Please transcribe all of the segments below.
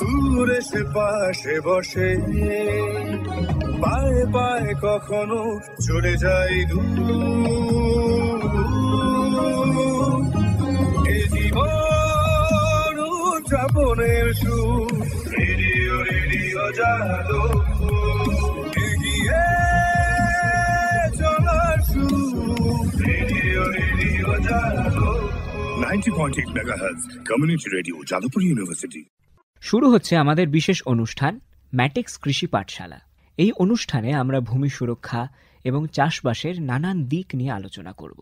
দূরে সে পাশে বসে, পায়ে পায়ে কখনো চলে যায় এ জীবন উদযাপনের সুর, রেডিও রেডিও জাদু এগিয়ে চলার সুর, রেডিও রেডিও জাদু 90.8 megahertz community radio, Jadavpur university. শুরু হচ্ছে আমাদের বিশেষ অনুষ্ঠান ম্যাটেক্স কৃষি পাঠশালা। এই অনুষ্ঠানে আমরা ভূমি সুরক্ষা এবং চাষবাসের নানান দিক নিয়ে আলোচনা করব।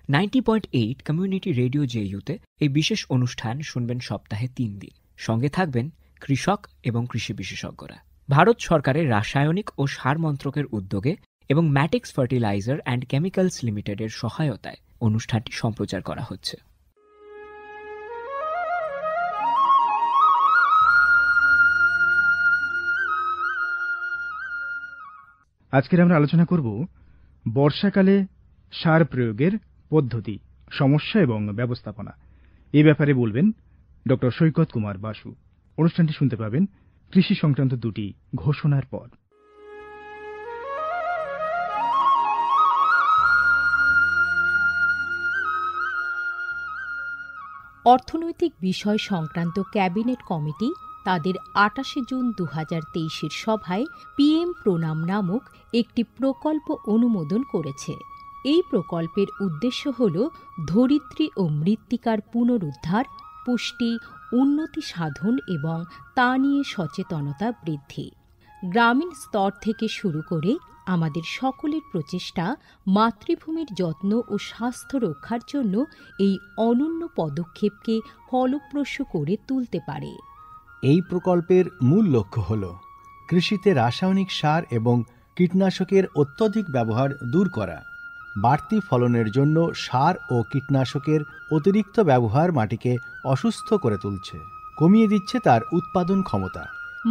90.8 কমিউনিটি রেডিও জেইউতে এই বিশেষ অনুষ্ঠান শুনবেন সপ্তাহে 3 দিন। সঙ্গে থাকবেন কৃষক এবং কৃষি বিশেষজ্ঞরা। ভারত সরকারের রাসায়নিক ও সার মন্ত্রকের উদ্যোগে এবং ম্যাটেক্স ফার্টিলাইজার অ্যান্ড কেমিক্যালস লিমিটেডের সহায়তায় অনুষ্ঠানটি সম্প্রচার করা হচ্ছে। আজকের আমরা আলোচনা করব বর্ষাকালে সার প্রয়োগের পদ্ধতি, সমস্যা এবং ব্যবস্থাপনা। এই ব্যাপারে বলবেন ডক্টর সৈকত কুমার বাসু। অনুষ্ঠানটি শুনতে পাবেন কৃষি সংক্রান্ত দুটি ঘোষণার পর। অর্থনৈতিক বিষয় সংক্রান্ত ক্যাবিনেট কমিটি তাদের ২৮ জুন ২০২৩ সভায় পিএম প্রণাম নামক একটি প্রকল্প অনুমোদন করেছে। এই প্রকল্পের উদ্দেশ্য হল ধরিত্রী ও মৃত্তিকার পুনরুদ্ধার, পুষ্টি, উন্নতি সাধন এবং তা নিয়ে সচেতনতা বৃদ্ধি। গ্রামীণ স্তর থেকে শুরু করে আমাদের সকলের প্রচেষ্টা মাতৃভূমির যত্ন ও স্বাস্থ্য রক্ষার জন্য এই অনন্য পদক্ষেপকে ফলপ্রসূ করে তুলতে পারে। এই প্রকল্পের মূল লক্ষ্য হল কৃষিতে রাসায়নিক সার এবং কীটনাশকের অত্যধিক ব্যবহার দূর করা। বাড়তি ফলনের জন্য সার ও কীটনাশকের অতিরিক্ত ব্যবহার মাটিকে অসুস্থ করে তুলছে, কমিয়ে দিচ্ছে তার উৎপাদন ক্ষমতা।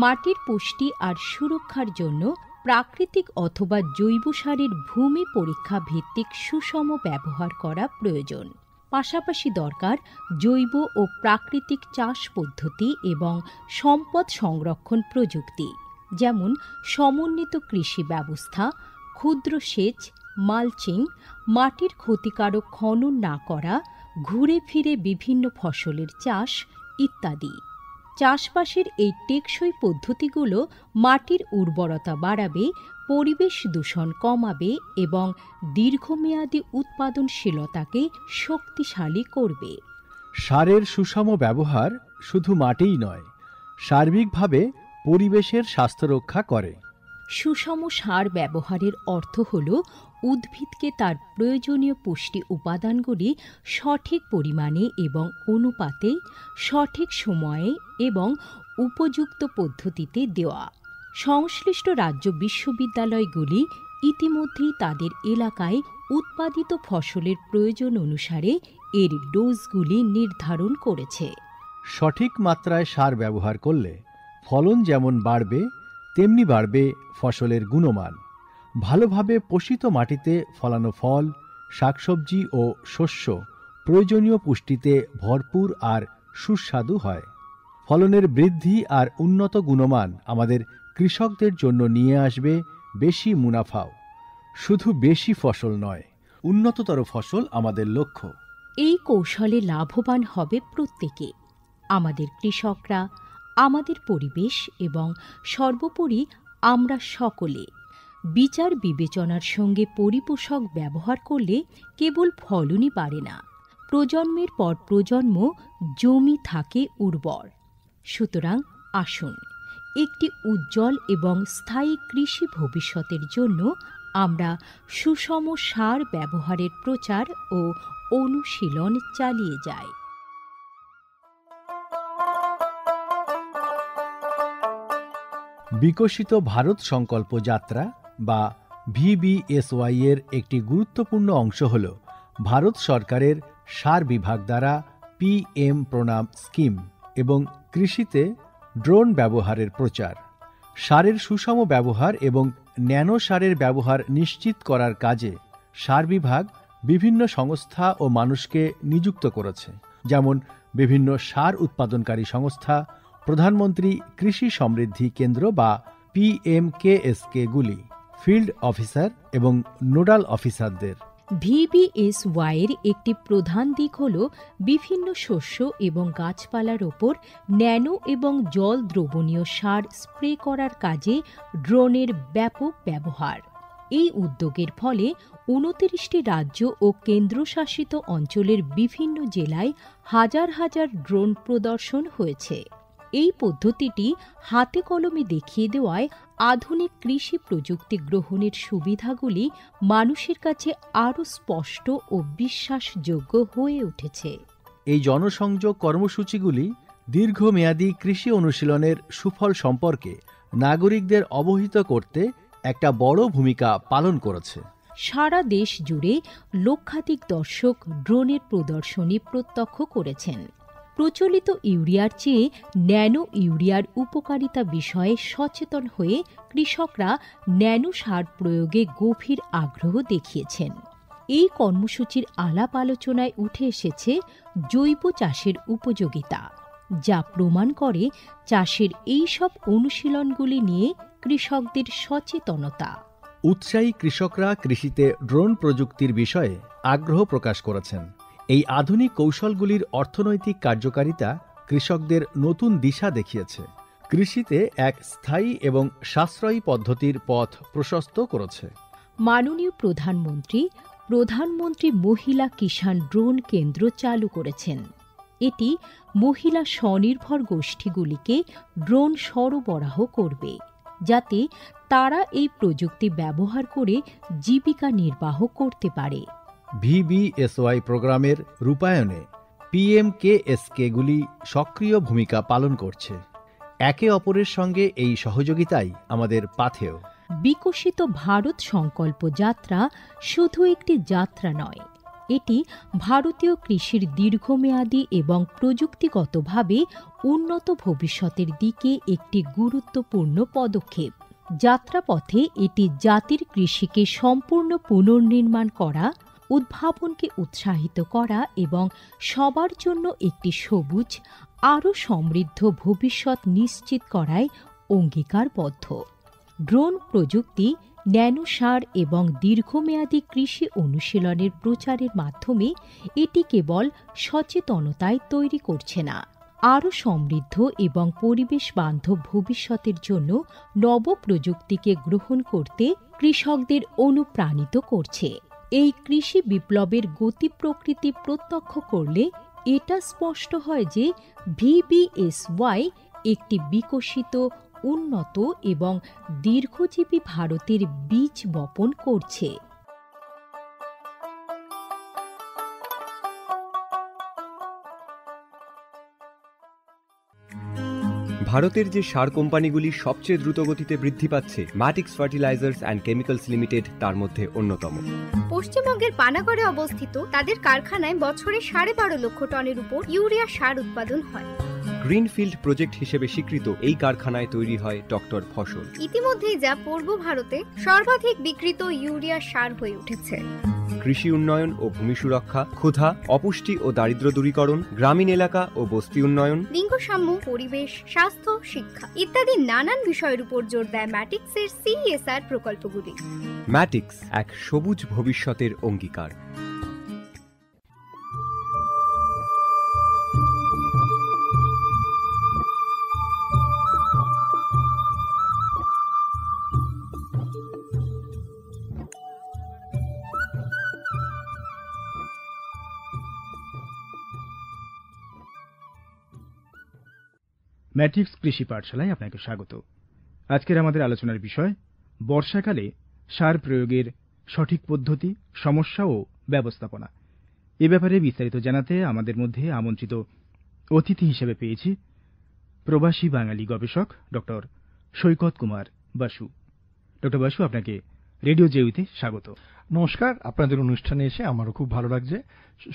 মাটির পুষ্টি আর সুরক্ষার জন্য প্রাকৃতিক অথবা জৈব সারের ভূমি পরীক্ষা ভিত্তিক সুষম ব্যবহার করা প্রয়োজন। পাশাপাশি দরকার জৈব ও প্রাকৃতিক চাষ পদ্ধতি এবং সম্পদ সংরক্ষণ প্রযুক্তি, যেমন সমন্বিত কৃষি ব্যবস্থা, ক্ষুদ্র সেচ, মালচিং, মাটির ক্ষতিকারক খনন না করা, ঘুরে ফিরে বিভিন্ন ফসলের চাষ ইত্যাদি। চাষবাসের এই টেকসই পদ্ধতিগুলো মাটির উর্বরতা বাড়াবে, পরিবেশ দূষণ কমাবে এবং দীর্ঘমেয়াদী উৎপাদনশীলতাকে শক্তিশালী করবে। সারের সুষম ব্যবহার শুধু মাটিই নয়, সার্বিকভাবে পরিবেশের স্বাস্থ্য রক্ষা করে। সুষম সার ব্যবহারের অর্থ হল উদ্ভিদকে তার প্রয়োজনীয় পুষ্টি উপাদানগুলি সঠিক পরিমাণে এবং অনুপাতে, সঠিক সময়ে এবং উপযুক্ত পদ্ধতিতে দেওয়া। সংশ্লিষ্ট রাজ্য বিশ্ববিদ্যালয়গুলি ইতিমধ্যেই তাদের এলাকায় উৎপাদিত ফসলের প্রয়োজন অনুসারে এর ডোজগুলি নির্ধারণ করেছে। সঠিক মাত্রায় সার ব্যবহার করলে ফলন যেমন বাড়বে, তেমনি বাড়বে ফসলের গুণমান। ভালোভাবে পোষিত মাটিতে ফলানো ফল, শাকসবজি ও শস্য প্রয়োজনীয় পুষ্টিতে ভরপুর আর সুস্বাদু হয়। ফলনের বৃদ্ধি আর উন্নত গুণমান আমাদের কৃষকদের জন্য নিয়ে আসবে বেশি মুনাফাও। শুধু বেশি ফসল নয়, উন্নততর ফসল আমাদের লক্ষ্য। এই কৌশলে লাভবান হবে প্রত্যেকে, আমাদের কৃষকরা, আমাদের পরিবেশ এবং সর্বোপরি আমরা সকলে। বিচার বিবেচনার সঙ্গে পরিপোষক ব্যবহার করলে কেবল ফলনই বাড়ে না, প্রজন্মের পর প্রজন্ম জমি থাকে উর্বর। সুতরাং আসুন, একটি উজ্জ্বল এবং স্থায়ী কৃষি ভবিষ্যতের জন্য আমরা সুষম সার ব্যবহারের প্রচার ও অনুশীলন চালিয়ে যাই। বিকশিত ভারত সংকল্প যাত্রা বা VBSY এর একটি গুরুত্বপূর্ণ অংশ হল ভারত সরকারের সার বিভাগ দ্বারা PM প্রণাম স্কিম এবং কৃষিতে ড্রোন ব্যবহারের প্রচার। সারের সুষম ব্যবহার এবং ন্যানো সারের ব্যবহার নিশ্চিত করার কাজে সার বিভাগ বিভিন্ন সংস্থা ও মানুষকে নিযুক্ত করেছে, যেমন বিভিন্ন সার উৎপাদনকারী সংস্থা, প্রধানমন্ত্রী কৃষি সমৃদ্ধি কেন্দ্র বা PMKSK-গুলি, ফিল্ড অফিসার এবং নোডাল অফিসারদের। VBSY এর একটি প্রধান দিক হল বিভিন্ন শস্য এবং গাছপালার ওপর ন্যানো এবং জল দ্রবণীয় সার স্প্রে করার কাজে ড্রোনের ব্যাপক ব্যবহার। এই উদ্যোগের ফলে ২৯টি রাজ্য ও কেন্দ্রশাসিত অঞ্চলের বিভিন্ন জেলায় হাজার হাজার ড্রোন প্রদর্শন হয়েছে। এই পদ্ধতিটি হাতে কলমে দেখিয়ে দেওয়ায় আধুনিক কৃষি প্রযুক্তি গ্রহণের সুবিধাগুলি মানুষের কাছে আরও স্পষ্ট ও বিশ্বাসযোগ্য হয়ে উঠেছে। এই জনসংযোগ কর্মসূচিগুলি দীর্ঘমেয়াদী কৃষি অনুশীলনের সুফল সম্পর্কে নাগরিকদের অবহিত করতে একটা বড় ভূমিকা পালন করেছে। সারা দেশ জুড়ে লক্ষাধিক দর্শক ড্রোনের প্রদর্শনী প্রত্যক্ষ করেছেন। প্রচলিত ইউরিয়ার চেয়ে ন্যানো ইউরিয়ার উপকারিতা বিষয়ে সচেতন হয়ে কৃষকরা ন্যানো সার প্রয়োগে গভীর আগ্রহ দেখিয়েছেন। এই কর্মসূচির আলাপ আলোচনায় উঠে এসেছে জৈব চাষের উপযোগিতা, যা প্রমাণ করে চাষের এই সব অনুশীলনগুলি নিয়ে কৃষকদের সচেতনতা। উৎসাহী কৃষকরা কৃষিতে ড্রোন প্রযুক্তির বিষয়ে আগ্রহ প্রকাশ করেছেন। এই আধুনিক কৌশলগুলির অর্থনৈতিক কার্যকারিতা কৃষকদের নতুন দিশা দেখিয়েছে, কৃষিতে এক স্থায়ী এবং সাশ্রয়ী পদ্ধতির পথ প্রশস্ত করেছে। মাননীয় প্রধানমন্ত্রী মহিলা কিষাণ ড্রোন কেন্দ্র চালু করেছেন। এটি মহিলা স্বনির্ভর গোষ্ঠীগুলিকে ড্রোন সরবরাহ করবে, যাতে তারা এই প্রযুক্তি ব্যবহার করে জীবিকা নির্বাহ করতে পারে। VBSY প্রোগ্রামের রূপায়ণে PMKSK-গুলি সক্রিয় ভূমিকা পালন করছে। একে অপরের সঙ্গে এই সহযোগিতাই আমাদের পাথেয়। বিকশিত ভারত সংকল্প যাত্রা শুধু একটি যাত্রা নয়, এটি ভারতীয় কৃষির দীর্ঘমেয়াদী এবং প্রযুক্তিগতভাবে উন্নত ভবিষ্যতের দিকে একটি গুরুত্বপূর্ণ পদক্ষেপ। যাত্রাপথে এটি জাতির কৃষিকে সম্পূর্ণ পুনর্নির্মাণ করা, উদ্ভাবনকে উৎসাহিত করা এবং সবার জন্য একটি সবুজ, আরও সমৃদ্ধ ভবিষ্যৎ নিশ্চিত করায় অঙ্গীকারবদ্ধ। ড্রোন প্রযুক্তি, ন্যানো সার এবং দীর্ঘমেয়াদী কৃষি অনুশীলনের প্রচারের মাধ্যমে এটি কেবল সচেতনতায় তৈরি করছে না, আরও সমৃদ্ধ এবং পরিবেশ বান্ধব ভবিষ্যতের জন্য নব প্রযুক্তিকে গ্রহণ করতে কৃষকদের অনুপ্রাণিত করছে। এই কৃষি বিপ্লবের গতি প্রকৃতি প্রত্যক্ষ করলে এটা স্পষ্ট হয় যে VBSY একটি বিকশিত, উন্নত এবং দীর্ঘজীবী ভারতের বীজ বপন করছে। ভারতের যে সার কোম্পানিগুলি সবচেয়ে দ্রুত গতিতে বৃদ্ধি পাচ্ছে, ম্যাটিক্স ফার্টিলাইজার্স অ্যান্ড কেমিক্যালস লিমিটেড তার মধ্যে অন্যতম। পশ্চিমবঙ্গের পানাগড়ে অবস্থিত তাদের কারখানায় বছরে 12.5 লক্ষ টনের উপর ইউরিয়া সার উৎপাদন হয়। গ্রিনফিল্ড প্রজেক্ট হিসেবে স্বীকৃত এই কারখানায় তৈরি হয় ডক্টর ফসল। ইতিমধ্যেই যা পূর্ব ভারতে সর্বাধিক বিক্রিত ইউরিয়া সার হয়ে উঠেছে। কৃষি উন্নয়ন ও ভূমি সুরক্ষা, ক্ষুধা, অপুষ্টি ও দারিদ্র দূরীকরণ, গ্রামীণ এলাকা ও বস্তি উন্নয়ন, লিঙ্গ সাম্য, পরিবেশ, স্বাস্থ্য, শিক্ষা ইত্যাদি নানান বিষয়ের উপর জোর দেয় ম্যাটিক্সের CSR প্রকল্পগুলি। ম্যাটিক্স এক সবুজ ভবিষ্যতের অঙ্গীকার। ম্যাট্রিক্স কৃষি পাঠশালায় আপনাকে স্বাগত। আজকের আমাদের আলোচনার বিষয় বর্ষাকালে সার প্রয়োগের সঠিক পদ্ধতি, সমস্যা ও ব্যবস্থাপনা। এ ব্যাপারে বিস্তারিত জানাতে আমাদের মধ্যে আমন্ত্রিত অতিথি হিসেবে পেয়েছি প্রবাসী বাঙালি গবেষক ডক্টর সৈকত কুমার বাসু। ডক্টর বাসু, আপনাকে রেডিও জেউইতে স্বাগত। নমস্কার, আপনাদের অনুষ্ঠানে এসে আমারও খুব ভালো লাগছে।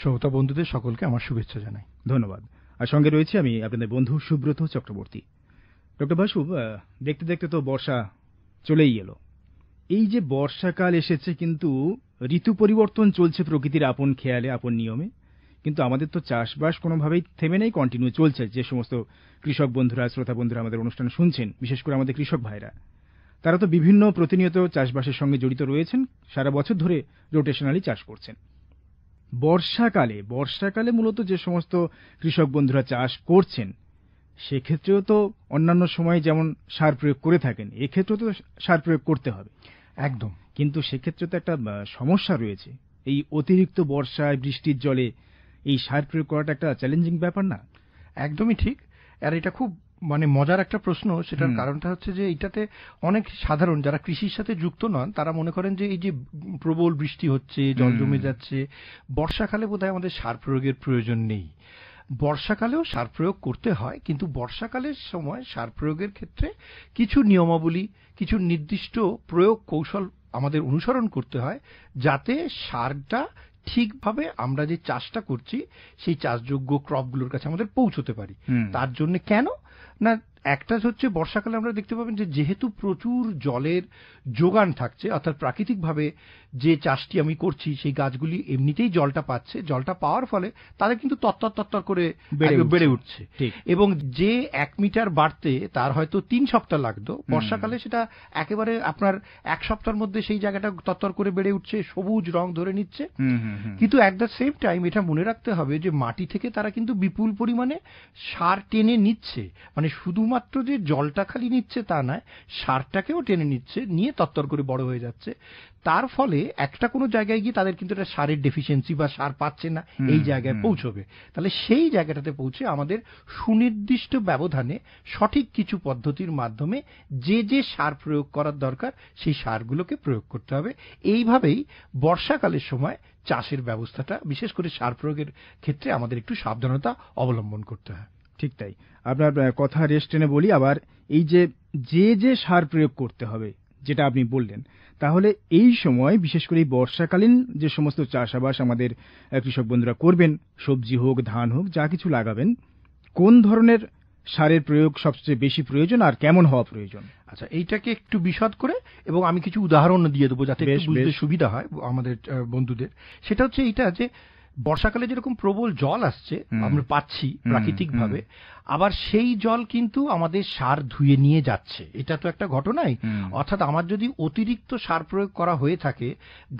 শ্রোতা বন্ধুদের সকলকে আমার শুভেচ্ছা জানাই। ধন্যবাদ। আর সঙ্গে রয়েছে আমি আপনাদের বন্ধু সুব্রত চক্রবর্তী। ডক্টর বাসু, দেখতে দেখতে তো বর্ষা চলেই এলো। এই যে বর্ষাকাল এসেছে, কিন্তু ঋতু পরিবর্তন চলছে প্রকৃতির আপন খেয়ালে, আপন নিয়মে, কিন্তু আমাদের তো চাষবাস কোনোভাবেই থেমে নেই, কন্টিনিউ চলছে। যে সমস্ত কৃষক বন্ধুরা, শ্রোতা বন্ধুরা আমাদের অনুষ্ঠান শুনছেন, বিশেষ করে আমাদের কৃষক ভাইরা, তারা তো বিভিন্ন প্রতিনিয়ত চাষবাসের সঙ্গে জড়িত রয়েছেন, সারা বছর ধরে রোটেশনালি চাষ করছেন। বর্ষাকালে মূলত যে সমস্ত কৃষক বন্ধুরা চাষ করছেন, সেক্ষেত্রেও তো অন্যান্য সময় যেমন সার প্রয়োগ করে থাকেন, এক্ষেত্রেও তো সার প্রয়োগ করতে হবে একদম। কিন্তু সেক্ষেত্রে তো একটা সমস্যা রয়েছে। এই অতিরিক্ত বর্ষায়, বৃষ্টির জলে এই সার প্রয়োগ করাটা একটা চ্যালেঞ্জিং ব্যাপার না? একদমই ঠিক। আর এটা খুব মজার একটা প্রশ্ন। সেটার কারণটা হচ্ছে যে এইটাতে অনেক সাধারণ যারা কৃষির সাথে যুক্ত নন তারা মনে করেন যে এই যে প্রবল বৃষ্টি হচ্ছে, জল জমে যাচ্ছে, বর্ষাকালে বোধহয় আমাদের সার প্রয়োগের প্রয়োজন নেই। বর্ষাকালেও সার প্রয়োগ করতে হয়, কিন্তু বর্ষাকালের সময় সার প্রয়োগের ক্ষেত্রে কিছু নিয়মাবলী, কিছু নির্দিষ্ট প্রয়োগ কৌশল আমাদের অনুসরণ করতে হয়, যাতে সারটা ঠিকভাবে আমরা যে চাষটা করছি সেই চাষযোগ্য ক্রপগুলোর কাছে আমাদের পৌঁছতে পারি। তার জন্য কেন না, একটা হচ্ছে বর্ষাকালে আমরা দেখতে পাবেন যে যেহেতু প্রচুর জলের যোগান থাকছে, অর্থাৎ প্রাকৃতিকভাবে যে চাষটি আমি করছি সেই গাছগুলি এমনিতেই জলটা পাচ্ছে, জলটা পাওয়ার ফলে তাদের কিন্তু তত্তর করে বেড়ে উঠছে। এবং যে 1 মিটার বাড়তে তার হয়তো 3 সপ্তাহ লাগতো, বর্ষাকালে সেটা একেবারে আপনার 1 সপ্তাহের মধ্যে সেই জায়গাটা তত্তর করে বেড়ে উঠছে, সবুজ রং ধরে নিচ্ছে। কিন্তু অ্যাট দ্য সেম টাইম এটা মনে রাখতে হবে যে মাটি থেকে তারা কিন্তু বিপুল পরিমাণে সার টেনে নিচ্ছে, মানে শুধুমাত্র যে জলটা খালি নিচ্ছে তা নয়, সারটাকেও টেনে নিচ্ছে, নিয়ে তত্তর করে বড় হয়ে যাচ্ছে। তার ফলে একটা কোনো জায়গায় গিয়ে তাদের কিন্তু একটা সারের ডেফিসিয়েন্সি বা সার পাচ্ছে না, এই জায়গায় পৌঁছবে। তাহলে সেই জায়গাটাতে পৌঁছে আমাদের সুনির্দিষ্ট ব্যবধানে সঠিক কিছু পদ্ধতির মাধ্যমে যে যে সার প্রয়োগ করার দরকার সেই সারগুলোকে প্রয়োগ করতে হবে। এইভাবেই বর্ষাকালের সময় চাষের ব্যবস্থাটা, বিশেষ করে সার প্রয়োগের ক্ষেত্রে আমাদের একটু সাবধানতা অবলম্বন করতে হয়। ঠিক তাই। আপনার কথা রেস্ট টেনে বলি আবার, এই যে সার প্রয়োগ করতে হবে যেটা আপনি বললেন, তাহলে এই সময় বিশেষ করে এই বর্ষাকালীন যে সমস্ত চাষাবাস আমাদের কৃষক বন্ধুরা করবেন, সবজি হোক, ধান হোক, যা কিছু লাগাবেন, কোন ধরনের সারের প্রয়োগ সবচেয়ে বেশি প্রয়োজন আর কেমন হওয়া প্রয়োজন? আচ্ছা, এইটাকে একটু বিশদ করে এবং আমি কিছু উদাহরণ দিয়ে দেবো যাতে বুঝতে সুবিধা হয় আমাদের বন্ধুদের। সেটা হচ্ছে এইটা যে বর্ষাকালে যেরকম প্রবল জল আসছে আমরা পাচ্ছি প্রাকৃতিকভাবে, আবার সেই জল কিন্তু আমাদের সার ধুয়ে নিয়ে যাচ্ছে, এটা তো একটা ঘটনাই। অর্থাৎ আমার যদি অতিরিক্ত সার প্রয়োগ করা হয়ে থাকে,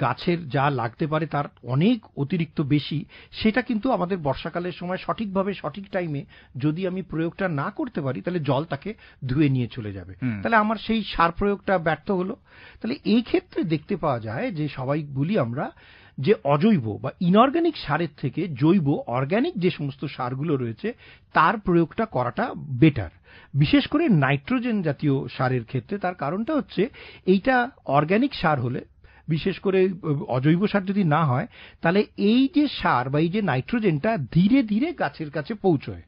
গাছের যা লাগতে পারে তার অনেক অতিরিক্ত বেশি, সেটা কিন্তু আমাদের বর্ষাকালের সময় সঠিকভাবে সঠিক টাইমে যদি আমি প্রয়োগটা না করতে পারি, তাহলে জল তাকে ধুয়ে নিয়ে চলে যাবে, তাহলে আমার সেই সার প্রয়োগটা ব্যর্থ হলো। তাহলে এই ক্ষেত্রে দেখতে পাওয়া যায় যে সবাই বলি আমরা যে অজৈব বা ইনঅর্গানিক সারের থেকে জৈব অর্গানিক যে সমস্ত সারগুলো রয়েছে তার প্রয়োগটা করাটা বেটার, বিশেষ করে নাইট্রোজেন জাতীয় সারের ক্ষেত্রে। তার কারণটা হচ্ছে এইটা অর্গানিক সার হলে, বিশেষ করে অজৈব সার যদি না হয়, তাহলে এই যে সার বা এই যে নাইট্রোজেনটা ধীরে ধীরে গাছের কাছে পৌঁছয়।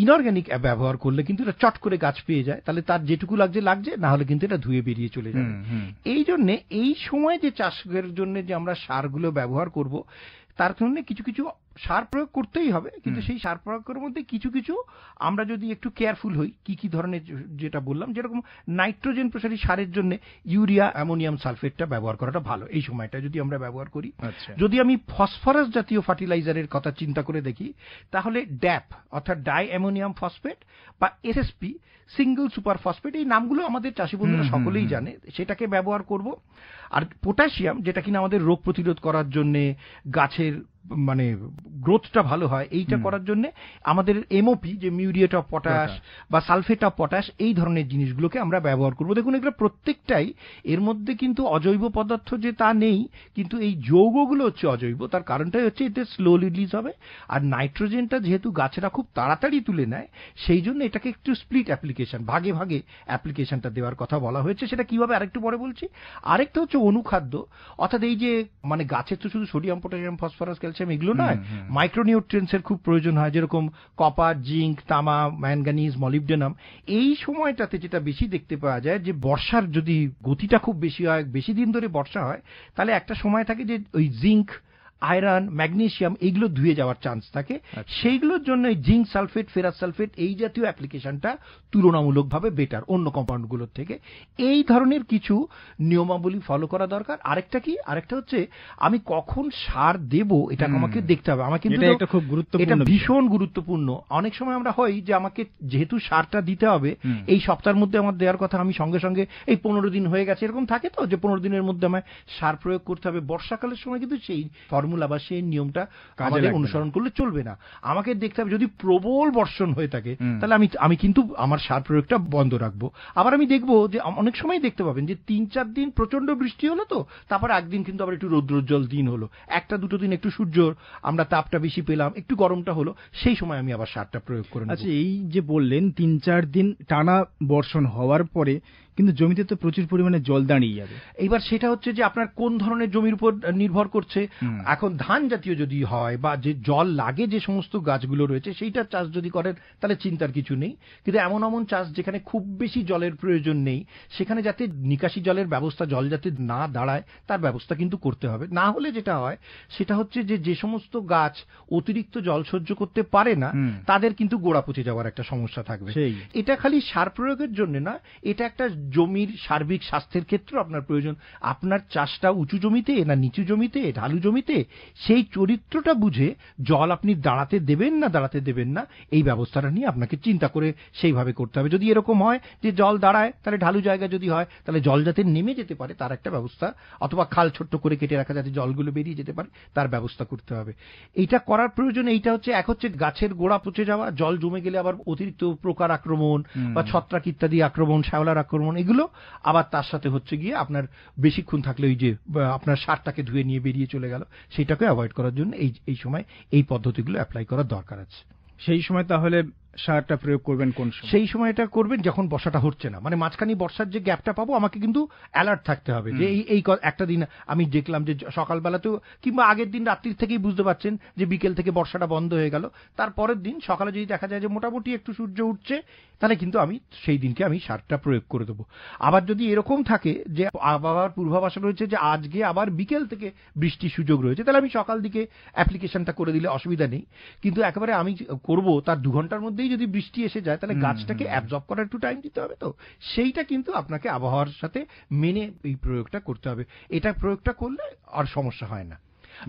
ইনঅর্গানিক ব্যবহার করলে কিন্তু এটা চট করে গাছ পেয়ে যায়, তাহলে তার যেটুকু লাগছে, না হলে কিন্তু এটা ধুয়ে বেরিয়ে চলে যাবে। এই জন্যে এই সময় যে চাষের জন্য যে আমরা সারগুলো ব্যবহার করব, তার জন্য কিছু কিছু সার প্রয়োগ করতেই হবে, কিন্তু সেই সার প্রয়োগের মধ্যে কিছু কিছু আমরা যদি একটু কেয়ারফুল হই, কি ধরনের, যেটা বললাম, যেরকম নাইট্রোজেন প্রসারী সারের জন্য ইউরিয়া অ্যামোনিয়াম সালফেটটা ব্যবহার করাটা ভালো এই সময়টা যদি আমরা ব্যবহার করি। যদি আমি ফসফরাস জাতীয় ফার্টিলাইজারের কথা চিন্তা করে দেখি, তাহলে ড্যাপ অর্থাৎ ডাই অ্যামোনিয়াম ফসফেট বা এসএসপি, সিঙ্গল সুপার ফসফেট, এই নামগুলো আমাদের চাষি বন্ধুরা সকলেই জানে, সেটাকে ব্যবহার করব। আর পটাশিয়াম, যেটা কিনা আমাদের রোগ প্রতিরোধ করার জন্য, গাছের গ্রোথটা ভালো হয়, এইটা করার জন্য আমাদের এমওপি, যে মিউরিয়েট অফ পটাশ বা সালফেট অফ পটাশ, এই ধরনের জিনিসগুলোকে আমরা ব্যবহার করব। দেখুন, এগুলো প্রত্যেকটাই, এর মধ্যে কিন্তু অজৈব পদার্থ যে তা নেই, কিন্তু এই যৌগগুলো হচ্ছে অজৈব। তার কারণটাই হচ্ছে এতে স্লো রিলিজ হবে, আর নাইট্রোজেনটা যেহেতু গাছেরা খুব তাড়াতাড়ি তুলে নেয়, সেই জন্য এটাকে একটু স্প্লিট অ্যাপ্লিকেশন, ভাগে ভাগে অ্যাপ্লিকেশনটা দেওয়ার কথা বলা হয়েছে। সেটা কিভাবে আরেকটু পরে বলছি। আরেকটা হচ্ছে অনুখাদ্য, অর্থাৎ এই যে গাছের তো শুধু সোডিয়াম, পটাশিয়াম, ফসফরাস, ক্যালসিয়াম এগুলো নয়, মাইক্রোনিউট্রিয়েন্টসের খুব প্রয়োজন হয়, যেরকম কপার, জিঙ্ক, তামা, ম্যাঙ্গানিজ, মলিবডেনাম। এই সময়টাতে যেটা বেশি দেখতে পাওয়া যায় যে বর্ষার যদি গতিটা খুব বেশি হয়, বেশি দিন ধরে বর্ষা হয়, তাহলে একটা সময় থাকে যে ওই জিঙ্ক আয়রন, ম্যাগনেসিয়াম এইগুলো ধুয়ে যাওয়ার চান্স থাকে। সেইগুলোর জন্য জিঙ্ক সালফেট, ফেরাস সালফেট এই জাতীয় অ্যাপ্লিকেশনটা তুলনামূলকভাবে বেটার অন্য কম্পাউন্ডগুলোর থেকে। এই ধরনের কিছু নিয়মাবলী ফলো করা দরকার। আরেকটা হচ্ছে আমি কখন সার দেব এটা আমাকে দেখতে হবে। আমার কিন্তু এটা ভীষণ গুরুত্বপূর্ণ। অনেক সময় আমরা হয় যে আমাকে যেহেতু সারটা দিতে হবে এই সপ্তাহের মধ্যে আমার দেওয়ার কথা, আমি সঙ্গে সঙ্গে এই 15 দিন হয়ে গেছে, এরকম থাকে তো যে 15 দিনের মধ্যে আমায় সার প্রয়োগ করতে হবে। বর্ষাকালের সময় কিন্তু সেই ফর্মুলা বা সেই নিয়মটা আমাদের অনুসরণ করলে চলবে না। আমাকে দেখতে হবে যদি প্রবল বর্ষণ হয়ে থাকে তাহলে আমি কিন্তু আমার সার প্রয়োগটা বন্ধ রাখবো। আবার আমি দেখবো যে অনেক সময় দেখতে পাবেন যে 3-4 দিন প্রচন্ড বৃষ্টি হলো, তো তারপর একদিন কিন্তু আবার একটু রৌদ্রোজ্জ্বল দিন হলো, 1-2 দিন একটু সূর্যর আমরা তাপটা বেশি পেলাম, একটু গরমটা হলো, সেই সময় আমি আবার সারটা প্রয়োগ করে নেব। আচ্ছা, এই যে বললেন 3-4 দিন টানা বর্ষণ হওয়ার পরে কিন্তু জমিতে তো প্রচুর পরিমাণে জল দাঁড়িয়ে যাবে। এইবার সেটা হচ্ছে যে আপনার কোন ধরনের জমির উপর নির্ভর করছে। এখন ধান জাতীয় যদি হয় বা যে জল লাগে যে সমস্ত গাছগুলো রয়েছে সেইটার চাষ যদি করেন তাহলে চিন্তার কিছু নেই। কিন্তু এমন চাষ যেখানে খুব বেশি জলের প্রয়োজন নেই, সেখানে যাতে নিকাশি জলের ব্যবস্থা, জল যাতে না দাঁড়ায় তার ব্যবস্থা কিন্তু করতে হবে। না হলে যেটা হয় সেটা হচ্ছে যে সমস্ত গাছ অতিরিক্ত জল সহ্য করতে পারে না তাদের কিন্তু গোড়া পচে যাওয়ার একটা সমস্যা থাকবে। এটা খালি সার প্রয়োগের জন্য না, এটা একটা জমির সার্বিক স্বাস্থ্যের ক্ষেত্রে আপনার প্রয়োজন। আপনার চাষটা উঁচু জমিতে না নিচু জমিতে, ঢালু জমিতে, সেই চরিত্রটা বুঝে জল আপনি দাঁড়াতে দেবেন না এই ব্যবস্থাটা নিয়ে আপনাকে চিন্তা করে সেইভাবে করতে হবে। যদি এরকম হয় যে জল দাঁড়ায় তাহলে ঢালু জায়গা যদি হয় তাহলে জল যাতে নেমে যেতে পারে তার একটা ব্যবস্থা, অথবা খাল ছোট্ট করে কেটে রাখা যাতে জলগুলো বেরিয়ে যেতে পারে তার ব্যবস্থা করতে হবে। এইটা করার প্রয়োজন। এইটা হচ্ছে এক হচ্ছে গাছের গোড়া পচে যাওয়া, জল জমে গেলে আবার অতিরিক্ত পোকার আক্রমণ বা ছত্রাক ইত্যাদি আক্রমণ, শ্যাওলার আক্রমণ, এগুলো আবার তার সাথে হচ্ছে গিয়ে আপনার বেশিক্ষণ থাকলে ওই যে আপনার সারটাকে ধুয়ে নিয়ে বেরিয়ে চলে গেল, সেটাকে অ্যাভয়েড করার জন্য এই সময় এই পদ্ধতিগুলো অ্যাপ্লাই করার দরকার আছে। সেই সময় তাহলে সারটা প্রয়োগ করবেন কোন সময়? সেই সময়টা করবেন যখন বর্ষাটা হচ্ছে না, মানে মাঝখানে বর্ষার যে গ্যাপটা পাবো আমাকে কিন্তু অ্যালার্ট থাকতে হবে যে এই একটা দিন আমি দেখলাম যে সকালবেলাতেও কিংবা আগের দিন রাত্রির থেকেই বুঝতে পারছেন যে বিকেল থেকে বর্ষাটা বন্ধ হয়ে গেল, তারপরের দিন সকালে যদি দেখা যায় যে মোটামুটি একটু সূর্য উঠছে তাহলে কিন্তু আমি সেই দিনকে আমি সারটা প্রয়োগ করে দেবো। আবার যদি এরকম থাকে যে আবহাওয়ার পূর্বাভাস রয়েছে যে আজকে আবার বিকেল থেকে বৃষ্টির সুযোগ রয়েছে, তাহলে আমি সকাল দিকে অ্যাপ্লিকেশনটা করে দিলে অসুবিধা নেই। কিন্তু একেবারে আমি করব তার 2 ঘন্টার মধ্যেই যদি বৃষ্টি এসে যায় তাহলে গাছটাকে অ্যাবজর্ব করার একটু টাইম দিতে হবে, তো সেইটা কিন্তু আপনাকে আবহাওয়ার সাথে মেনে এই প্রয়োগটা করতে হবে। এটা প্রয়োগটা করলে আর সমস্যা হয় না।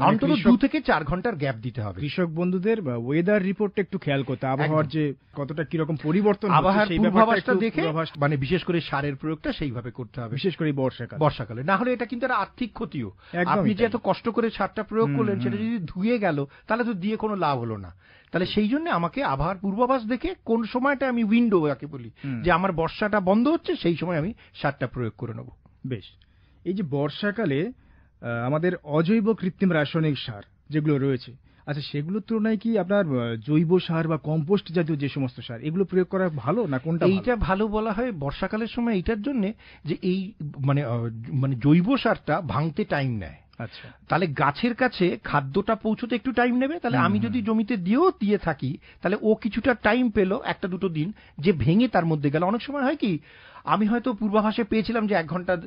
অন্তত 2 থেকে 4 ঘন্টার গ্যাপ দিতে হবে। কৃষক বন্ধুদের ওয়েদার রিপোর্টটা একটু খেয়াল করতে, আবহাওয়ার যে কতটা কিরকম পরিবর্তন আবহাওয়ার পূর্বাভাসটা দেখে মানে বিশেষ করে সারের প্রয়োগটা সেইভাবে করতে হবে, বিশেষ করে বর্ষাকালে। না হলে এটা কিন্তু একটা আর্থিক ক্ষতিও। আপনি যে এত কষ্ট করে সারটা প্রয়োগ করলেন সেটা যদি ধুয়ে গেল তাহলে তো দিয়ে কোনো লাভ হলো না। তাহলে সেই জন্য আমাকে আবহাওয়ার পূর্বাভাস দেখে কোন সময়টা আমি উইন্ডো যাকে বলি যে আমার বর্ষাটা বন্ধ হচ্ছে সেই সময় আমি সারটা প্রয়োগ করে নেব। বেশ, এই যে বর্ষাকালে আমাদের অজৈব কৃত্রিম রাসায়নিক সার যেগুলো রয়েছে, আচ্ছা সেগুলোর তুলনায় কি আপনার জৈব সার বা কম্পোস্ট জাতীয় যে সমস্ত সার এগুলো প্রয়োগ করা ভালো না কোনটা? এইটা ভালো বলা হয় বর্ষাকালের সময় এইটার জন্য যে এই মানে জৈব সারটা ভাঙতে টাইম নেয়। আচ্ছা, তাহলে গাছের কাছে খাদ্যটা পৌঁছতে একটু টাইম নেবে। তাহলে আমি যদি জমিতে দিয়ে থাকি তাহলে ও কিছুটা টাইম পেলো 1-2 দিন যে ভেঙে তার মধ্যে গেল। অনেক সময় হয় কি আমি হয়তো পূর্বাভাসে পেয়েছিলাম যে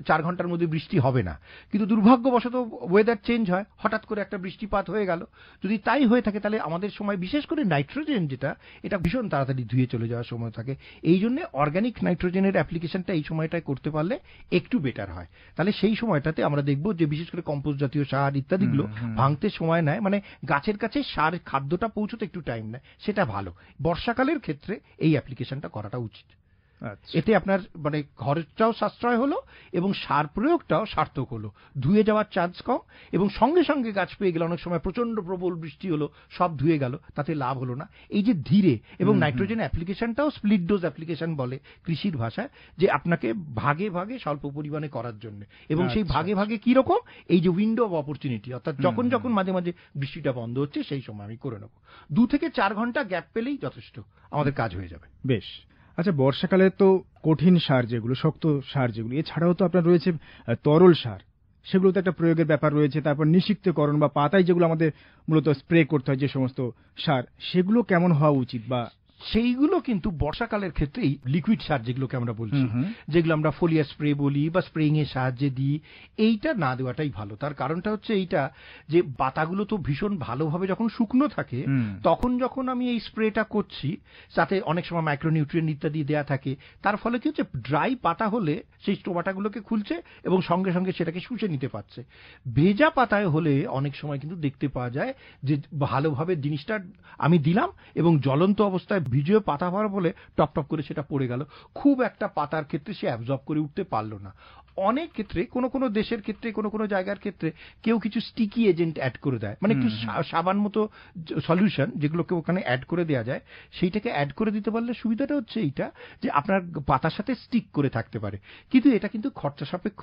4 ঘন্টার মধ্যে বৃষ্টি হবে না, কিন্তু দুর্ভাগ্যবশত ওয়েদার চেঞ্জ হয়, হঠাৎ করে একটা বৃষ্টিপাত হয়ে গেল। যদি তাই হয়ে থাকে তাহলে আমাদের সময় বিশেষ করে নাইট্রোজেন যেটা এটা ভীষণ তাড়াতাড়ি ধুয়ে চলে যাওয়ার সময় থাকে। এই জন্য অর্গানিক নাইট্রোজেনের অ্যাপ্লিকেশনটা এই সময়টায় করতে পারলে একটু বেটার হয়। তাহলে সেই সময়টাতে আমরা দেখব যে বিশেষ করে কম্পোস্ট জাতীয় সার ইত্যাদিগুলো ভাঙতে সময় নেয়, মানে গাছের কাছে সার খাদ্যটা পৌঁছতে একটু টাইম নেয়, সেটা ভালো। বর্ষাকালের ক্ষেত্রে এই অ্যাপ্লিকেশনটা করাটা উচিত। এতে আপনার মানে খরচটাও সাশ্রয় হলো এবং সার প্রয়োগটাও সার্থক হলো, ধুয়ে যাওয়ার চান্স কম এবং সঙ্গে সঙ্গে গাছ পেয়ে গেল। অনেক সময় প্রচন্ড প্রবল বৃষ্টি হলো, সব ধুয়ে গেল, তাতে লাভ হলো না। এই যে ধীরে এবং নাইট্রোজেন অ্যাপ্লিকেশনটাও স্প্লিট ডোজ অ্যাপ্লিকেশন বলে কৃষির ভাষায়, যে আপনাকে ভাগে ভাগে স্বল্প পরিমাণে করার জন্য। এবং সেই ভাগে ভাগে কি রকম এই যে উইন্ডো অফ অপরচুনিটি, অর্থাৎ যখন যখন মাঝে মাঝে বৃষ্টিটা বন্ধ হচ্ছে সেই সময় আমি করে নেব। 2 থেকে 4 ঘন্টা গ্যাপ পেলেই যথেষ্ট, আমাদের কাজ হয়ে যাবে। বেশ, আচ্ছা বর্ষাকালে তো কঠিন সার যেগুলো, শক্ত সার যেগুলো, এছাড়াও তো আপনার রয়েছে তরল সার, সেগুলো তো একটা প্রয়োগের ব্যাপার রয়েছে। তারপর নিষিক্তকরণ বা পাতায় যেগুলো আমাদের মূলত স্প্রে করতে হয় যে সমস্ত সার, সেগুলো কেমন হওয়া উচিত বা সেইগুলো কিন্তু বর্ষাকালের ক্ষেত্রে এই লিকুইড সার যেগুলোকে আমরা বলছি, যেগুলো আমরা ফোলিয়ার স্প্রে বলি বা স্প্রেইং এর সাহায্যে দিই, এইটা না দেওয়াটাই ভালো। তার কারণটা হচ্ছে এইটা যে পাতাগুলো তো ভীষণ ভালোভাবে যখন শুকনো থাকে তখন যখন আমি এই স্প্রেটা করছি, তাতে অনেক সময় মাইক্রোনিউট্রিয়েন্ট ইত্যাদি দেওয়া থাকে, তার ফলে কি হচ্ছে ড্রাই পাতা হলে সেই স্টোমাটাগুলোকে খুলছে এবং সঙ্গে সঙ্গে সেটাকে শুষে নিতে পারছে। ভেজা পাতায় হলে অনেক সময় কিন্তু দেখতে পাওয়া যায় যে ভালোভাবে জিনিসটা আমি দিলাম এবং জ্বলন্ত অবস্থায় ভিজে পাতা হওয়ার ফলে টপ টপ করে সেটা পড়ে গেল, খুব একটা পাতার ক্ষেত্রে সে অ্যাবজর্ব করে উঠতে পারলো না। অনেক ক্ষেত্রে কোনো কোনো দেশের ক্ষেত্রে কোনো কোনো জায়গার ক্ষেত্রে কেউ কিছু স্টিকি এজেন্ট অ্যাড করে দেয়, মানে একটু সাবান মতো সলিউশন যেগুলোকে ওখানে অ্যাড করে দেওয়া যায়, সেইটাকে অ্যাড করে দিতে পারলে সুবিধাটা হচ্ছে এইটা যে আপনার পাতার সাথে স্টিক করে থাকতে পারে, কিন্তু এটা কিন্তু খরচা সাপেক্ষ।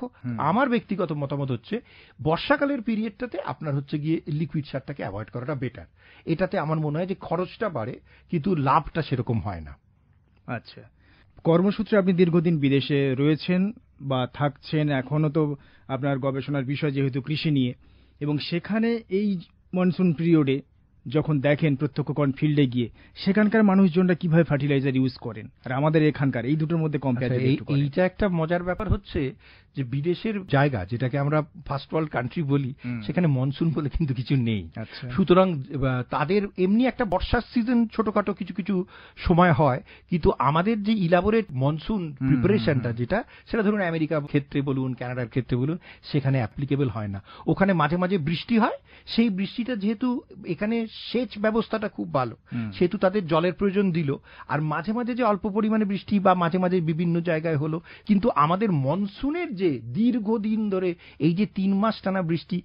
আমার ব্যক্তিগত মতামত হচ্ছে বর্ষাকালের পিরিয়ডটাতে আপনার হচ্ছে গিয়ে লিকুইড সারটাকে অ্যাভয়েড করাটা বেটার। এটাতে আমার মনে হয় যে খরচটা বাড়ে কিন্তু লাভটা সেরকম হয় না। আচ্ছা, কর্মসূত্রে আপনি দীর্ঘদিন বিদেশে রয়েছেন বা থাকছেন, এখনো তো আপনার গবেষণার বিষয় যেহেতু কৃষি নিয়ে, এবং সেখানে এই মনসুন পিরিয়ডে যখন দেখেন প্রত্যক্ষ করেন ফিল্ডে গিয়ে, সেখানকার মানুষজনরা কিভাবে ফার্টিলাইজার ইউজ করেন আর আমাদের এখানকার, এই দুটোর মধ্যে কম্পেয়ার। এইটা একটা মজার ব্যাপার হচ্ছে যে বিদেশের জায়গা যেটাকে আমরা ফার্স্ট ওয়ার্ল্ড কান্ট্রি বলি, সেখানে মনসুন বলে কিন্তু কিছু নেই। সুতরাং তাদের এমনি একটা বর্ষার সিজন ছোটখাটো কিছু কিছু সময় হয়, কিন্তু আমাদের যে ইলাবোরেট মনসুন প্রিপারেশনটা যেটা, সেটা ধরুন আমেরিকার ক্ষেত্রে বলুন, কানাডার ক্ষেত্রে বলুন, সেখানে অ্যাপ্লিকেবল হয় না। ওখানে মাঝে মাঝে বৃষ্টি হয়, সেই বৃষ্টিটা যেহেতু এখানে সেচ ব্যবস্থাটা খুব ভালো, সেহেতু তাদের জলের প্রয়োজন দিল, আর মাঝে মাঝে যে অল্প পরিমাণে বৃষ্টি বা মাঝে মাঝে বিভিন্ন জায়গায় হলো, কিন্তু আমাদের মনসুনের যে দীর্ঘদিন ধরে এই যে 3 মাস টানা বৃষ্টি,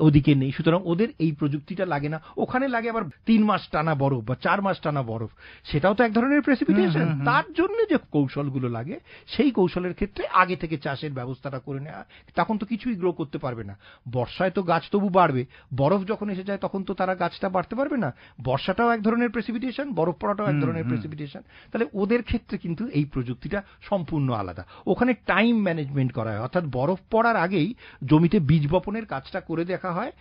ওদিকে নেই। সুতরাং ওদের এই প্রযুক্তিটা লাগে না, ওখানে লাগে আবার 3 মাস টানা বরফ বা 4 মাস টানা বরফ, সেটাও তো এক ধরনের প্রেসিপিটেশন। তার জন্য যে কৌশলগুলো লাগে, সেই কৌশলের ক্ষেত্রে আগে থেকে চাষের ব্যবস্থাটা করে নেওয়া, তখন তো কিছুই গ্রো করতে পারবে না। বর্ষায় তো গাছ তবু বাড়বে, বরফ যখন এসে যায় তখন তো তারা গাছটা বাড়তে পারবে না। বর্ষাটাও এক ধরনের প্রেসিপিটেশন, বরফ পড়াটাও এক ধরনের প্রেসিপিটেশন। তাহলে ওদের ক্ষেত্রে কিন্তু এই প্রযুক্তিটা সম্পূর্ণ আলাদা। ওখানে টাইম ম্যানেজমেন্ট করা হয়, অর্থাৎ বরফ পড়ার আগেই জমিতে বীজ বপনের কাজটা করে দেখা হয়।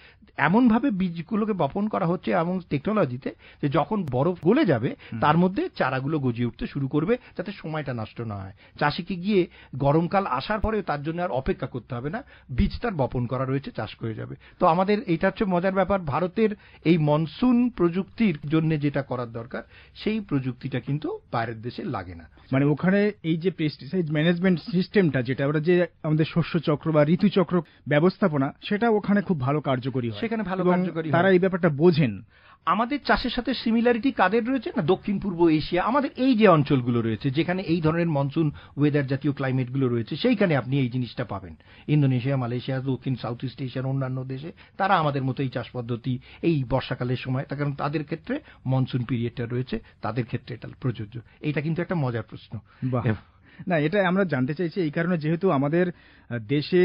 এমনভাবে বীজগুলোকে বপন করা হচ্ছে এমন টেকনোলজিতে যে যখন বরফ গলে যাবে তার মধ্যে চারাগুলো গজিয়ে উঠতে শুরু করবে, যাতে সময়টা নষ্ট না হয়। চাষিকে গিয়ে গরমকাল আসার পরে তার জন্য আর অপেক্ষা করতে হবে না, বীজ তার বপন করা রয়েছে, চাষ করে যাবে। তো আমাদের এইটা হচ্ছে মজার ব্যাপার, ভারতের এই মনসুন প্রযুক্তির জন্য যেটা করার দরকার, সেই প্রযুক্তিটা কিন্তু বাইরের দেশে লাগে না। মানে ওখানে এই যে পেস্টিসাইড ম্যানেজমেন্ট সিস্টেমটা, যেটা আমরা যে আমাদের শস্য চক্র বা ঋতুচক্র ব্যবস্থাপনা, সেটা ওখানে খুব ভালো কার্যকরী হয়, সেখানে ভালো কার্যকরী, তারা এই ব্যাপারটা বোঝেন। আমাদের চাষের সাথে সিমিলারিটি কাদের রয়েছে না, দক্ষিণ পূর্ব এশিয়া, আমাদের এই যে অঞ্চলগুলো রয়েছে যেখানে এই ধরনের মনসুন ওয়েদার জাতীয় ক্লাইমেটগুলো রয়েছে, সেইখানে আপনি এই জিনিসটা পাবেন। ইন্দোনেশিয়া, মালয়েশিয়া, দক্ষিণ সাউথ ইস্ট এশিয়ার অন্যান্য দেশে তারা আমাদের মতো এই চাষ পদ্ধতি এই বর্ষাকালের সময়, তার কারণ তাদের ক্ষেত্রে মনসুন পিরিয়ডটা রয়েছে, তাদের ক্ষেত্রে এটা প্রযোজ্য। এটা কিন্তু একটা মজার প্রশ্ন। না, এটা আমরা জানতে চাইছি এই কারণে, যেহেতু আমাদের দেশে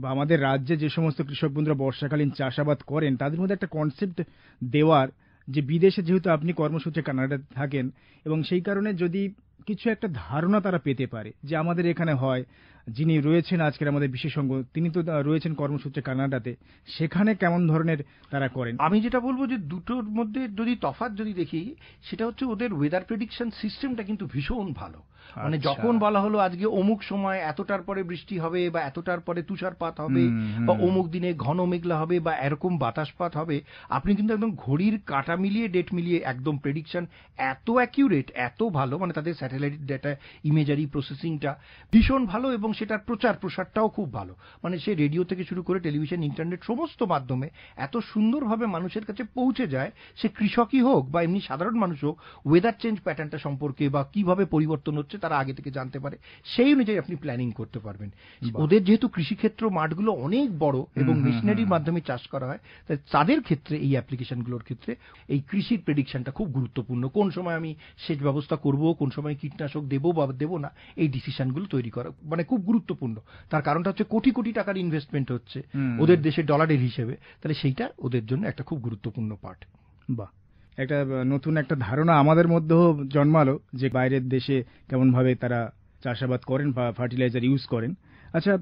বা আমাদের রাজ্যে যে সমস্ত কৃষক বন্ধুরা বর্ষাকালীন চাষাবাদ করেন, তাদের মধ্যে একটা কনসেপ্ট দেওয়ার, যে বিদেশে যেহেতু আপনি কর্মসূত্রে কানাডাতে থাকেন, এবং সেই কারণে যদি কিছু একটা ধারণা তারা পেতে পারে যে আমাদের এখানে হয়, যিনি রয়েছেন আজকের আমাদের বিশেষজ্ঞ, তিনি তো রয়েছেন কর্মসূত্রে কানাডাতে, সেখানে কেমন ধরনের তারা করেন। আমি যেটা বলবো যে দুটোর মধ্যে যদি তফাৎ যদি দেখি, সেটা হচ্ছে ওদের ওয়েদার প্রেডিকশন সিস্টেমটা কিন্তু ভীষণ ভালো। মানে যখন বলা হলো আজকে অমুক সময় এতটার পরে বৃষ্টি হবে বা এতটার পরে তুষারপাত হবে বা অমুক দিনে ঘন মেঘলা হবে বা এরকম বাতাসপাত হবে, আপনি কিন্তু একদম ঘড়ির কাঁটা মিলিয়ে ডেট মিলিয়ে একদম প্রেডিকশন এত অ্যাকিউরেট, এত ভালো, মানে তাদের স্যাটেলাইট ডেটা ইমেজারি প্রসেসিংটা ভীষণ ভালো এবং সেটার প্রচার প্রসারটাও খুব ভালো। মানে সে রেডিও থেকে শুরু করে টেলিভিশন, ইন্টারনেট সমস্ত মাধ্যমে এত সুন্দরভাবে মানুষের কাছে পৌঁছে যায়, সে কৃষকই হোক বা এমনি সাধারণ মানুষ হোক, ওয়েদার চেঞ্জ প্যাটার্নটা সম্পর্কে বা কিভাবে পরিবর্তন হচ্ছে তারা আগে থেকে জানতে পারে, সেই অনুযায়ী আপনি প্ল্যানিং করতে পারবেন। ওদের যেহেতু কৃষিক্ষেত্র মাঠগুলো অনেক বড় এবং মেশিনারির মাধ্যমে চাষ করা হয়, তাই তাদের ক্ষেত্রে এই অ্যাপ্লিকেশনগুলোর ক্ষেত্রে এই কৃষির প্রেডিকশনটা খুব গুরুত্বপূর্ণ। কোন সময় আমি সেচ ব্যবস্থা করব, কোন সময় কীটনাশক দেবো বা দেবো না, এই ডিসিশনগুলো তৈরি করা মানে খুব গুরুত্বপূর্ণ। তার কারণটা হচ্ছে কোটি কোটি টাকার ইনভেস্টমেন্ট হচ্ছে ওদের দেশে ডলারের হিসেবে, তাহলে সেইটা ওদের জন্য একটা খুব গুরুত্বপূর্ণ পার্ট। বাহ, একটা নতুন একটা ধারণা আমাদের মধ্যেও জন্মালো যে বাইরের দেশে কেমনভাবে তারা চাষাবাদ করেন বা ফার্টিলাইজার ইউজ করেন। আচ্ছা,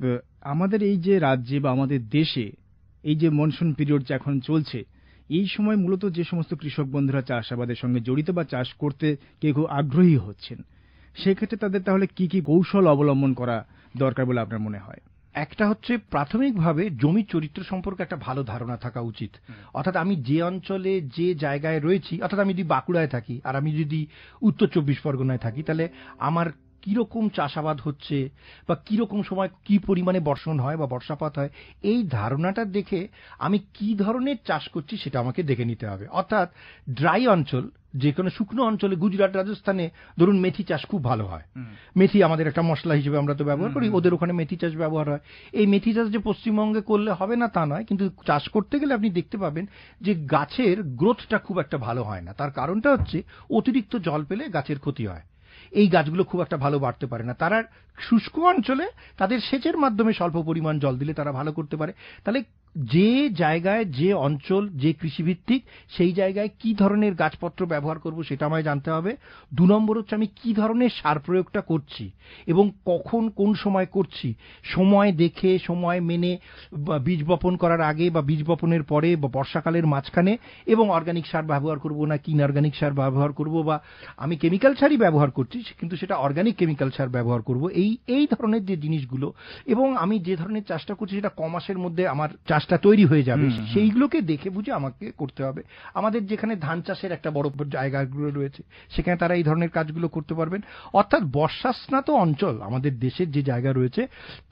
আমাদের এই যে রাজ্যে বা আমাদের দেশে এই যে মনসুন পিরিয়ড এখন চলছে, এই সময় মূলত যে সমস্ত কৃষক বন্ধুরা চাষাবাদের সঙ্গে জড়িত বা চাষ করতে কেউ কেউ আগ্রহী হচ্ছেন, সেক্ষেত্রে তাদের তাহলে কি কি কৌশল অবলম্বন করা দরকার বলে আপনার মনে হয়? একটা হচ্ছে প্রাথমিকভাবে জমির চরিত্র সম্পর্কে একটা ভালো ধারণা থাকা উচিত। অর্থাৎ আমি যে অঞ্চলে যে জায়গায় রয়েছি, অর্থাৎ আমি যদি বাঁকুড়ায় থাকি আর আমি যদি উত্তর 24 পরগনায় থাকি, তাহলে আমার কিরকম চাষাবাদ হচ্ছে বা কিরকম সময় কি পরিমাণে বর্ষণ হয় বা বর্ষাপাত হয়, এই ধারণাটা দেখে আমি কি ধরনের চাষ করছি সেটা আমাকে দেখে নিতে হবে। অর্থাৎ ড্রাই অঞ্চল, যে কোনো শুকনো অঞ্চলে, গুজরাট, রাজস্থানে ধরুন মেথি চাষ খুব ভালো হয়। মেথি আমাদের একটা মশলা হিসেবে আমরা তো ব্যবহার করি, ওদের ওখানে মেথি চাষ ব্যবহার হয়। এই মেথি চাষ যে পশ্চিমবঙ্গে করলে হবে না তা নয়, কিন্তু চাষ করতে গেলে আপনি দেখতে পাবেন যে গাছের গ্রোথটা খুব একটা ভালো হয় না। তার কারণটা হচ্ছে অতিরিক্ত জল পেলে গাছের ক্ষতি হয়, এই গাছগুলো খুব একটা ভালো বাড়তে পারে না। তারা শুষ্ক অঞ্চলে তাদের সেচের মাধ্যমে স্বল্প পরিমাণ জল দিলে তারা ভালো করতে পারে। তাহলে যে জায়গায়, যে অঞ্চল, যে কৃষিভিত্তিক, সেই জায়গায় কি ধরনের গাছপত্র ব্যবহার করব সেটা আমায় জানতে হবে। 2 নম্বর হচ্ছে আমি কি ধরনের সার প্রয়োগটা করছি এবং কখন কোন সময় করছি, সময় দেখে সময় মেনে, বীজ বপন করার আগে বা বীজ বপনের পরে বা বর্ষাকালের মাঝখানে, এবং অর্গানিক সার ব্যবহার করব না কি ইনঅর্গানিক সার ব্যবহার করব, বা আমি কেমিক্যাল সারই ব্যবহার করছি কিন্তু সেটা অর্গানিক কেমিক্যাল সার ব্যবহার করব, এই ধরনের যে জিনিসগুলো, এবং আমি যে ধরনের চাষটা করছি সেটা ক মাসের মধ্যে আমার চাষটা তৈরি হয়ে যাবে, সেইগুলোকে দেখে বুঝে আমাকে করতে হবে। আমাদের যেখানে ধান চাষের একটা বড় জায়গাগুলো রয়েছে সেখানে তারা এই ধরনের কাজগুলো করতে পারবেন। অর্থাৎ বর্ষাস্নাত অঞ্চল আমাদের দেশের যে জায়গা রয়েছে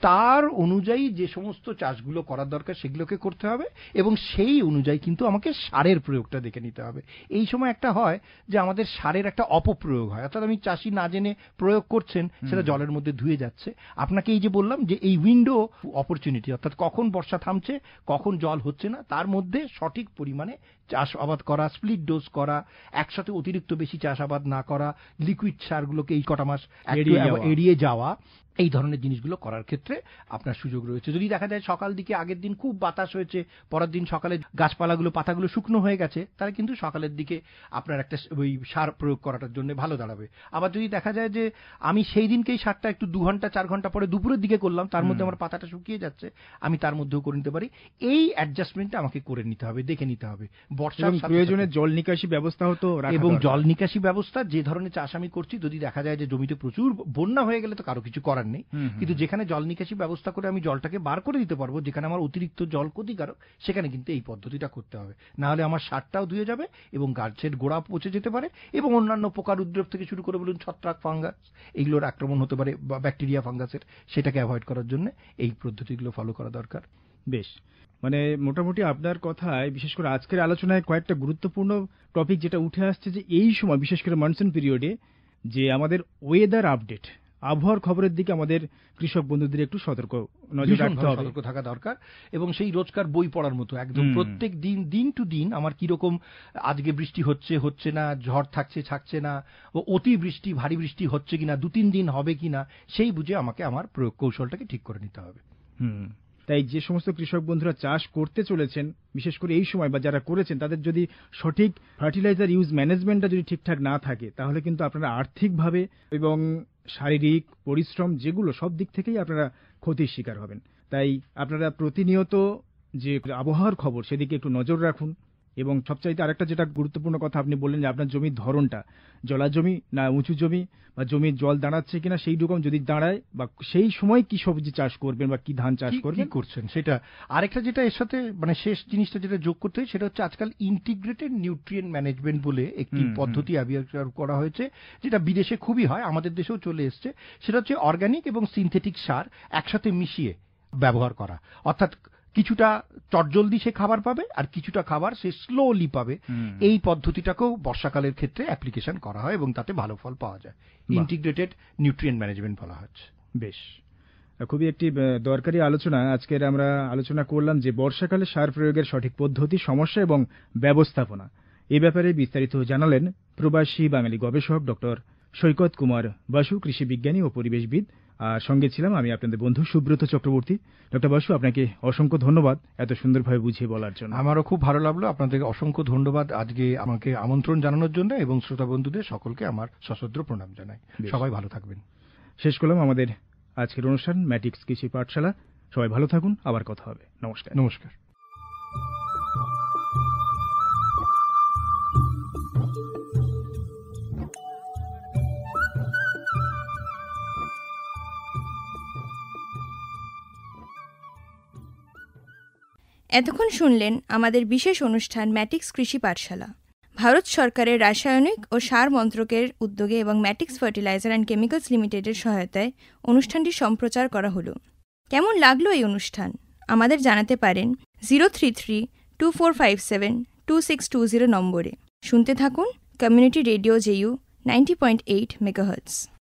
তার অনুযায়ী যে সমস্ত চাষগুলো করার দরকার সেগুলোকে করতে হবে, এবং সেই অনুযায়ী কিন্তু আমাকে সারের প্রয়োগটা দেখে নিতে হবে। এই সময় একটা হয় যে আমাদের সারের একটা অপপ্রয়োগ হয়, অর্থাৎ আমি চাষি না জেনে প্রয়োগ করছেন, সেটা জলের মধ্যে ধুয়ে যাচ্ছে। আপনাকে এই যে বললাম যে এই উইন্ডো অপরচুনিটি, অর্থাৎ কখন বর্ষা থামছে, কখন জল হচ্ছে না, তার মধ্যে সঠিক পরিমাণে চাষাবাদ করা, স্প্লিট ডোজ করা, একসাথে অতিরিক্ত বেশি চাষাবাদ না করা, লিকুইড সারগুলোকে এই কটা মাস এড়িয়ে যাওয়া, এই ধরনের জিনিসগুলো করার ক্ষেত্রে আপনার সুযোগ রয়েছে। যদি দেখা যায় সকাল দিকে আগের দিন খুব বাতাস হয়েছে, পরের দিন সকালে গাছপালাগুলো, পাতাগুলো শুকনো হয়ে গেছে, তাহলে কিন্তু সকালের দিকে আপনার একটা ওই সার প্রয়োগ করাটার জন্য ভালো দাঁড়াবে। আবার যদি দেখা যায় যে আমি সেই দিনকেই সারটা একটু 2 ঘন্টা 4 ঘন্টা পরে দুপুরের দিকে করলাম, তার মধ্যে আমার পাতাটা শুকিয়ে যাচ্ছে, আমি তার মধ্যেও করে নিতে পারি। এই অ্যাডজাস্টমেন্টটা আমাকে করে নিতে হবে, দেখে নিতে হবে। বর্ষার প্রয়োজনে জল নিকাশি ব্যবস্থা হতো, এবং জল নিকাশি ব্যবস্থা, যে ধরনের চাষ আমি করছি, যদি দেখা যায় যে জমিতে প্রচুর বন্যা হয়ে গেলে তো কারো কিছু করার নেই, কিন্তু যেখানে জল নিকাশি ব্যবস্থা করে আমি জলটাকে বার করে দিতে পারবো, যেখানে আমার অতিরিক্ত জল ক্ষতিকারক, সেখানে কিন্তু এই পদ্ধতিটা করতে হবে। না হলে আমার সারটাও ধুয়ে যাবে এবং গাছের গোড়া পচে যেতে পারে, এবং অন্যান্য পোকার উপদ্রব থেকে শুরু করে বলুন ছত্রাক, ফাঙ্গাস, এগুলোর আক্রমণ হতে পারে, বা ব্যাকটেরিয়া, ফাঙ্গাসের, সেটাকে অ্যাভয়েড করার জন্য এই পদ্ধতিগুলো ফলো করা দরকার। বেশ, মানে মোটামুটি আপনার কথায়, বিশেষ করে আজকের আলোচনায় কয়েকটা গুরুত্বপূর্ণ টপিক যেটা উঠে আসছে, যে এই সময় বিশেষ করে মনসুন পিরিয়ডে যে আমাদের ওয়েদার আপডেট, আবহাওয়ার খবরের দিকে আমাদের কৃষক বন্ধুদের একটু সতর্ক নজর রাখতে হবে, সতর্ক থাকা দরকার। এবং সেই রোজকার বই পড়ার মতো একদম প্রত্যেক দিন টু দিন আমার কিরকম আজকে বৃষ্টি হচ্ছে না, ঝড় থাকছে না, ও অতি বৃষ্টি, ভারী বৃষ্টি হচ্ছে কিনা, 2-3 দিন হবে কিনা, সেই বুঝে আমাকে আমার প্রয়োগ কৌশলটাকে ঠিক করে নিতে হবে। তাই যে সমস্ত কৃষক বন্ধুরা চাষ করতে চলেছেন, বিশেষ করে এই সময়, বা যারা করেছেন, তাদের যদি সঠিক ফার্টিলাইজার ইউজ ম্যানেজমেন্টটা যদি ঠিকঠাক না থাকে, তাহলে কিন্তু আপনারা আর্থিকভাবে এবং শারীরিক পরিশ্রম, যেগুলো সব দিক থেকেই আপনারা ক্ষতির শিকার হবেন। তাই আপনারা প্রতিনিয়ত যে আবহাওয়ার খবর, সেদিকে একটু নজর রাখুন। এবং সবচাইতে আরেকটা যেটা গুরুত্বপূর্ণ কথা আপনি বললেন, যে আপনার জমির ধরনটা, জলা জমি না উঁচু জমি, বা জমির জল দাঁড়াচ্ছে কিনা, সেই রকম যদি দাঁড়ায়, বা সেই সময় কি সবজি চাষ করবেন বা কি ধান চাষ করছেন সেটা। আরেকটা যেটা এর সাথে মানে শেষ জিনিসটা যেটা যোগ করতে হয়, সেটা হচ্ছে আজকাল ইন্টিগ্রেটেড নিউট্রিয়েন্ট ম্যানেজমেন্ট বলে একটি পদ্ধতি আবিষ্কার করা হয়েছে, যেটা বিদেশে খুবই হয়, আমাদের দেশেও চলে এসছে। সেটা হচ্ছে অর্গানিক এবং সিনথেটিক সার একসাথে মিশিয়ে ব্যবহার করা। অর্থাৎ কিছুটা চটজলদি সে খাবার পাবে আর কিছুটা খাবার সে স্লোলি পাবে। এই পদ্ধতিটাকেও বর্ষাকালের ক্ষেত্রে অ্যাপ্লিকেশন করা হয় এবং তাতে ভালো ফল পাওয়া যায়। ইন্টিগ্রেটেড নিউট্রিয়েন্ট ম্যানেজমেন্ট বলা হচ্ছে। বেশ, খুবই একটি দরকারি আলোচনা আজকের আমরা আলোচনা করলাম, যে বর্ষাকালে সার প্রয়োগের সঠিক পদ্ধতি, সমস্যা এবং ব্যবস্থাপনা। এই ব্যাপারে বিস্তারিত জানালেন প্রবাসী বাঙালি গবেষক ডক্টর সৈকত কুমার বসু, কৃষি বিজ্ঞানী ও পরিবেশবিদ। আর সঙ্গে ছিলাম আমি আপনাদের বন্ধু সুব্রত চক্রবর্তী। ডক্টর বসু, আপনাকে অসংখ্য ধন্যবাদ এত সুন্দরভাবে বুঝিয়ে বলার জন্য। আমারও খুব ভালো লাগলো, আপনাদেরকে অসংখ্য ধন্যবাদ আজকে আমাকে আমন্ত্রণ জানানোর জন্য, এবং শ্রোতা বন্ধুদের সকলকে আমার সশ্রদ্ধ প্রণাম জানাই। সবাই ভালো থাকবেন। শেষ করলাম আমাদের আজকের অনুষ্ঠান ম্যাটিক্স কৃষি পাঠশালা। সবাই ভালো থাকুন, আবার কথা হবে। নমস্কার। নমস্কার। এতক্ষণ শুনলেন আমাদের বিশেষ অনুষ্ঠান ম্যাটিক্স কৃষি পাঠশালা। ভারত সরকারের রাসায়নিক ও সার মন্ত্রকের উদ্যোগে এবং ম্যাটিক্স ফার্টিলাইজার অ্যান্ড কেমিক্যালস লিমিটেডের সহায়তায় অনুষ্ঠানটি সম্প্রচার করা হলো। কেমন লাগলো এই অনুষ্ঠান আমাদের জানাতে পারেন 033-2457-2620 নম্বরে। শুনতে থাকুন কমিউনিটি রেডিও JU 90.8 মেগাহার্টজ।